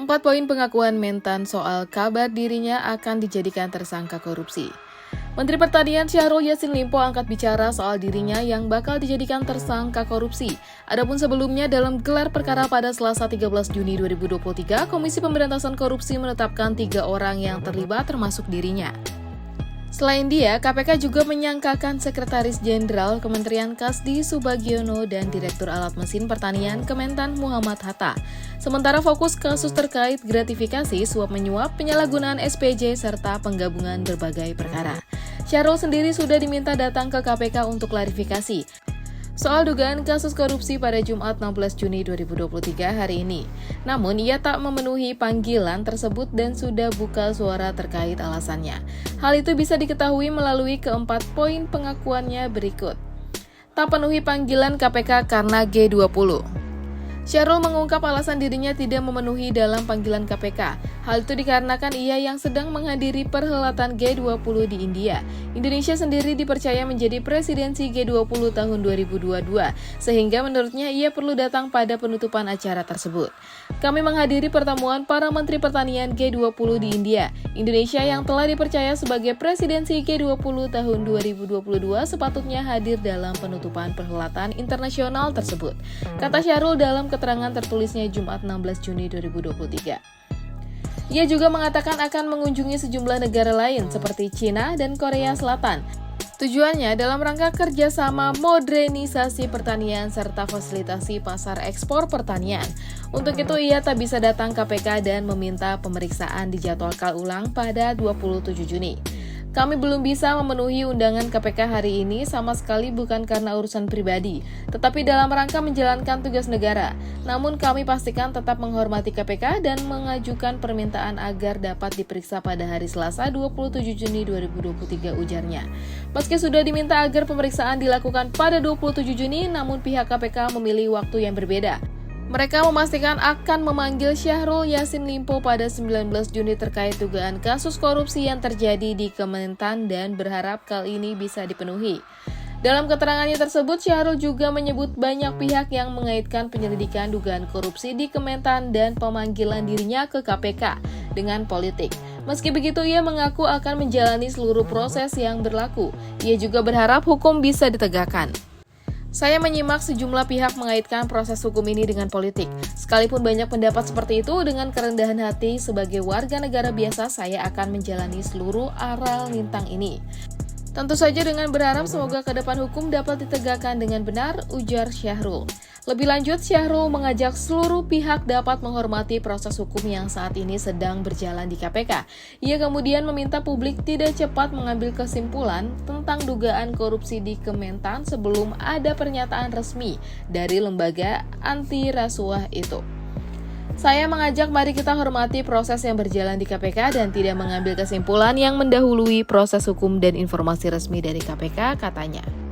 4 poin pengakuan Mentan soal kabar dirinya akan dijadikan tersangka korupsi. Menteri Pertanian Syahrul Yassin Limpo angkat bicara soal dirinya yang bakal dijadikan tersangka korupsi. Adapun sebelumnya dalam gelar perkara pada Selasa 13 Juni 2023, Komisi Pemberantasan Korupsi menetapkan 3 orang yang terlibat termasuk dirinya. Selain dia, KPK juga menyangkakan Sekretaris Jenderal Kementerian Kasdi Subagiono dan Direktur Alat Mesin Pertanian Kementan Muhammad Hatta. Sementara fokus kasus terkait gratifikasi, suap menyuap, penyalahgunaan SPJ, serta penggabungan berbagai perkara. Syahrul sendiri sudah diminta datang ke KPK untuk klarifikasi soal dugaan kasus korupsi pada Jumat 16 Juni 2023 hari ini. Namun, ia tak memenuhi panggilan tersebut dan sudah buka suara terkait alasannya. Hal itu bisa diketahui melalui keempat poin pengakuannya berikut. Tak penuhi panggilan KPK karena G20. Syahrul mengungkap alasan dirinya tidak memenuhi dalam panggilan KPK. Hal itu dikarenakan ia yang sedang menghadiri perhelatan G20 di India. Indonesia sendiri dipercaya menjadi presidensi G20 tahun 2022, sehingga menurutnya ia perlu datang pada penutupan acara tersebut. Kami menghadiri pertemuan para Menteri Pertanian G20 di India. Indonesia yang telah dipercaya sebagai presidensi G20 tahun 2022 sepatutnya hadir dalam penutupan perhelatan internasional tersebut, kata Syahrul dalam keterangan tertulisnya Jumat 16 Juni 2023. Ia juga mengatakan akan mengunjungi sejumlah negara lain seperti China dan Korea Selatan. Tujuannya dalam rangka kerjasama modernisasi pertanian serta fasilitasi pasar ekspor pertanian. Untuk itu ia tak bisa datang KPK dan meminta pemeriksaan dijadwalkan ulang pada 27 Juni. Kami belum bisa memenuhi undangan KPK hari ini sama sekali bukan karena urusan pribadi, tetapi dalam rangka menjalankan tugas negara. Namun kami pastikan tetap menghormati KPK dan mengajukan permintaan agar dapat diperiksa pada hari Selasa 27 Juni 2023 ujarnya. Meski sudah diminta agar pemeriksaan dilakukan pada 27 Juni, namun pihak KPK memilih waktu yang berbeda. Mereka memastikan akan memanggil Syahrul Yassin Limpo pada 19 Juni terkait dugaan kasus korupsi yang terjadi di Kementan dan berharap kali ini bisa dipenuhi. Dalam keterangannya tersebut, Syahrul juga menyebut banyak pihak yang mengaitkan penyelidikan dugaan korupsi di Kementan dan pemanggilan dirinya ke KPK dengan politik. Meski begitu, ia mengaku akan menjalani seluruh proses yang berlaku. Ia juga berharap hukum bisa ditegakkan. Saya menyimak sejumlah pihak mengaitkan proses hukum ini dengan politik. Sekalipun banyak pendapat seperti itu, dengan kerendahan hati sebagai warga negara biasa, saya akan menjalani seluruh aral lintang ini. Tentu saja dengan berharap semoga ke depan hukum dapat ditegakkan dengan benar, ujar Syahrul. Lebih lanjut, Syahrul mengajak seluruh pihak dapat menghormati proses hukum yang saat ini sedang berjalan di KPK. Ia kemudian meminta publik tidak cepat mengambil kesimpulan tentang dugaan korupsi di Kementan sebelum ada pernyataan resmi dari lembaga anti rasuah itu. Saya mengajak mari kita hormati proses yang berjalan di KPK dan tidak mengambil kesimpulan yang mendahului proses hukum dan informasi resmi dari KPK, katanya.